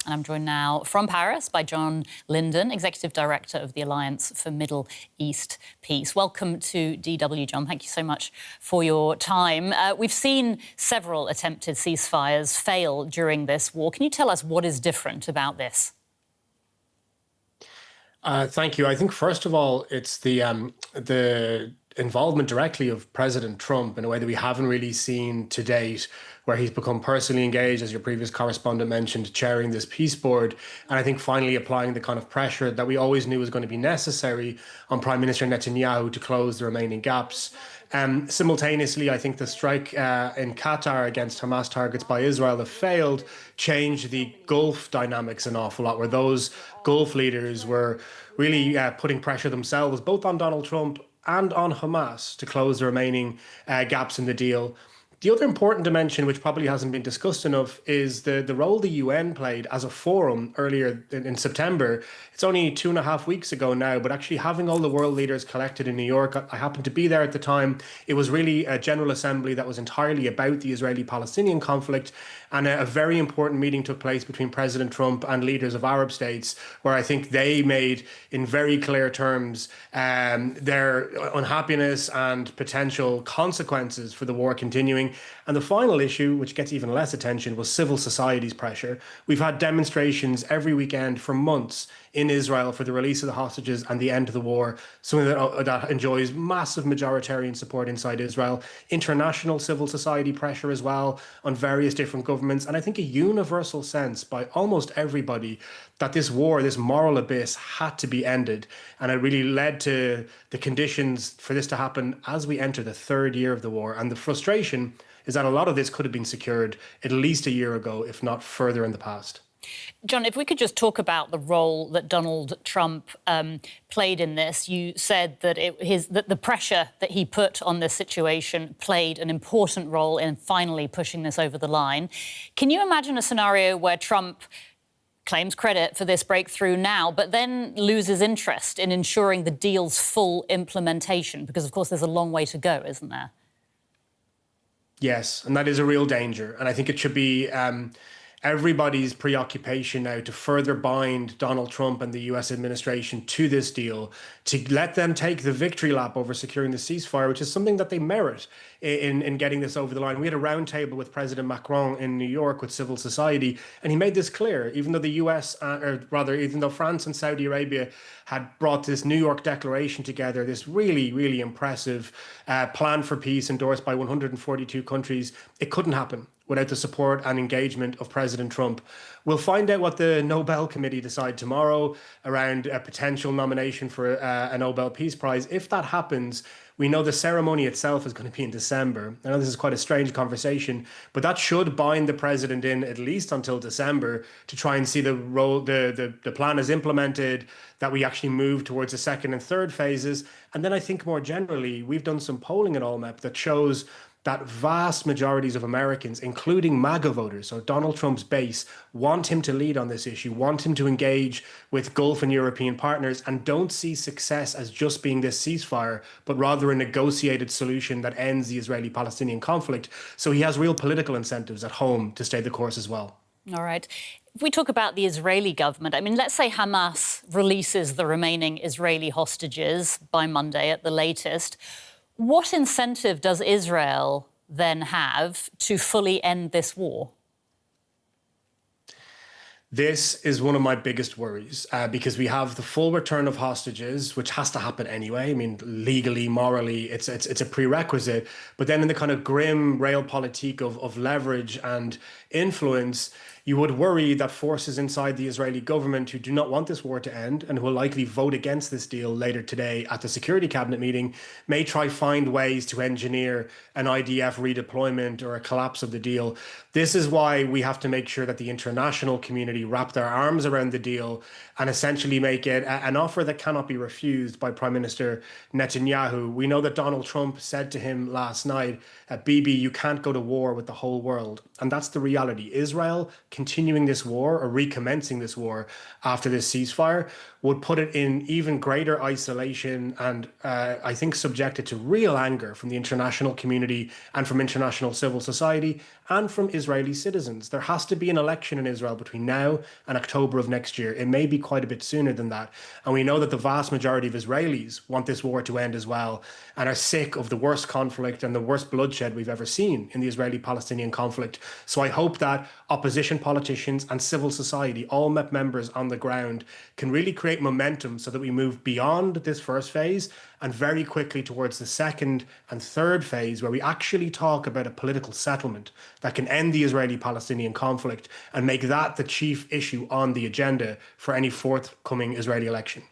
And I'm joined now from Paris by John Lyndon, Executive Director of the Alliance for Middle East Peace. Welcome to DW, John. Thank you so much for your time. We've seen several attempted ceasefires fail during this war. Can you tell us what is different about this? Thank you. I think, first of all, it's the involvement directly of President Trump in a way that we haven't really seen to date, where he's become personally engaged, as your previous correspondent mentioned, chairing this peace board, and I think finally applying the kind of pressure that we always knew was going to be necessary on Prime Minister Netanyahu to close the remaining gaps. Simultaneously, I think the strike in Qatar against Hamas targets by Israel have failed, changed the Gulf dynamics an awful lot, where those Gulf leaders were really putting pressure themselves, both on Donald Trump and on Hamas, to close the remaining gaps in the deal. The other important dimension, which probably hasn't been discussed enough, is the role the UN played as a forum earlier in September. It's only 2.5 weeks ago now, but actually having all the world leaders collected in New York, I happened to be there at the time. It was really a General Assembly that was entirely about the Israeli-Palestinian conflict, and a very important meeting took place between President Trump and leaders of Arab states, where I think they made in very clear terms their unhappiness and potential consequences for the war continuing. And the final issue, which gets even less attention, was civil society's pressure. We've had demonstrations every weekend for months in Israel for the release of the hostages and the end of the war, something that enjoys massive majoritarian support inside Israel. International civil society pressure as well on various different governments. And I think a universal sense by almost everybody that this war, this moral abyss, had to be ended. And it really led to the conditions for this to happen as we enter the third year of the war. And the frustration is that a lot of this could have been secured at least a year ago, if not further in the past. John, if we could just talk about the role that Donald Trump played in this. You said that that the pressure that he put on this situation played an important role in finally pushing this over the line. Can you imagine a scenario where Trump claims credit for this breakthrough now, but then loses interest in ensuring the deal's full implementation? Because, of course, there's a long way to go, isn't there? Yes, and that is a real danger. And I think it should be everybody's preoccupation now to further bind Donald Trump and the US administration to this deal, to let them take the victory lap over securing the ceasefire, which is something that they merit in getting this over the line. We had a roundtable with President Macron in New York with civil society, and he made this clear. Even though the US, even though France and Saudi Arabia had brought this New York Declaration together, this really, really impressive plan for peace endorsed by 142 countries, it couldn't happen without the support and engagement of President Trump. We'll find out what the Nobel Committee decide tomorrow around a potential nomination for a Nobel Peace Prize. If that happens, we know the ceremony itself is going to be in December. I know this is quite a strange conversation, but that should bind the president in at least until December to try and see the plan is implemented, that we actually move towards the second and third phases. And then I think more generally, we've done some polling at ALLMEP that shows that vast majorities of Americans, including MAGA voters, so Donald Trump's base, want him to lead on this issue, want him to engage with Gulf and European partners, and don't see success as just being this ceasefire, but rather a negotiated solution that ends the Israeli-Palestinian conflict. So he has real political incentives at home to stay the course as well. All right. If we talk about the Israeli government, I mean, let's say Hamas releases the remaining Israeli hostages by Monday at the latest. What incentive does Israel then have to fully end this war? This is one of my biggest worries because we have the full return of hostages, which has to happen anyway. I mean, legally, morally, it's a prerequisite. But then in the kind of grim realpolitik of leverage and influence, you would worry that forces inside the Israeli government who do not want this war to end and who will likely vote against this deal later today at the Security Cabinet meeting may try find ways to engineer an IDF redeployment or a collapse of the deal. This is why we have to make sure that the international community wrap their arms around the deal and essentially make it an offer that cannot be refused by Prime Minister Netanyahu. We know that Donald Trump said to him last night, Bibi, you can't go to war with the whole world. And that's the reality. Israel continuing this war or recommencing this war after this ceasefire would put it in even greater isolation and I think subjected to real anger from the international community and from international civil society and from Israeli citizens. There has to be an election in Israel between now now and October of next year. It may be quite a bit sooner than that. And we know that the vast majority of Israelis want this war to end as well and are sick of the worst conflict and the worst bloodshed we've ever seen in the Israeli-Palestinian conflict. So I hope that opposition politicians and civil society, ALLMEP members on the ground, can really create momentum so that we move beyond this first phase and very quickly towards the second and third phase, where we actually talk about a political settlement that can end the Israeli-Palestinian conflict and make that the chief issue on the agenda for any forthcoming Israeli election.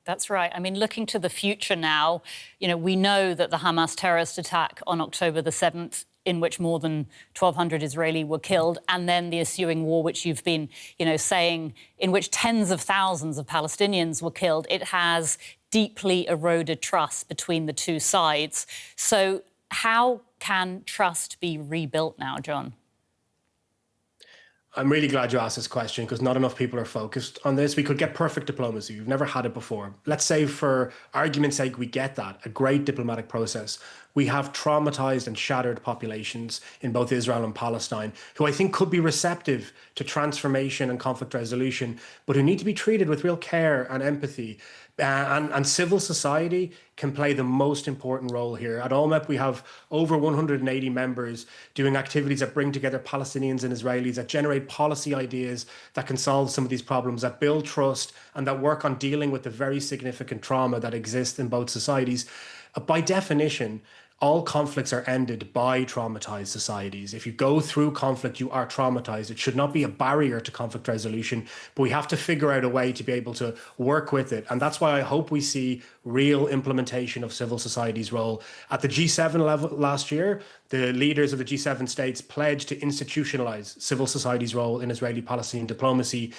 That's right. I mean, looking to the future now, we know that the Hamas terrorist attack on October the 7th, in which more than 1,200 Israeli were killed, and then the ensuing war, which you've been, saying, in which tens of thousands of Palestinians were killed, it has deeply eroded trust between the two sides. So how can trust be rebuilt now, John? I'm really glad you asked this question, because not enough people are focused on this. We could get perfect diplomacy. We've never had it before. Let's say, for argument's sake, we get that, a great diplomatic process. We have traumatized and shattered populations in both Israel and Palestine, who I think could be receptive to transformation and conflict resolution, but who need to be treated with real care and empathy. And civil society can play the most important role here. At ALLMEP, we have over 180 members doing activities that bring together Palestinians and Israelis, that generate policy ideas that can solve some of these problems, that build trust, and that work on dealing with the very significant trauma that exists in both societies. By definition, all conflicts are ended by traumatized societies. If you go through conflict, you are traumatized. It should not be a barrier to conflict resolution, but we have to figure out a way to be able to work with it. And that's why I hope we see real implementation of civil society's role. At the G7 level last year, the leaders of the G7 states pledged to institutionalize civil society's role in Israeli-Palestinian diplomacy.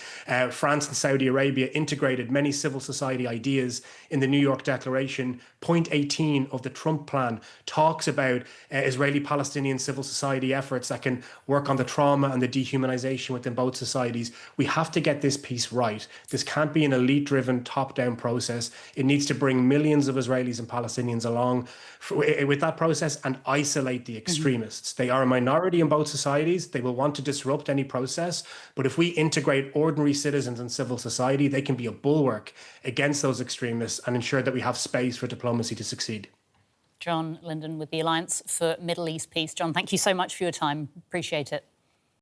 France and Saudi Arabia integrated many civil society ideas in the New York Declaration. Point 18 of the Trump plan talks about Israeli-Palestinian civil society efforts that can work on the trauma and the dehumanization within both societies. We have to get this piece right. This can't be an elite-driven, top-down process. It needs to bring millions of Israelis and Palestinians along with that process and isolate the extremists. They are a minority in both societies. They will want to disrupt any process. But if we integrate ordinary citizens and civil society, they can be a bulwark against those extremists and ensure that we have space for diplomacy to succeed. John Lyndon with the Alliance for Middle East Peace. John, thank you so much for your time. Appreciate it.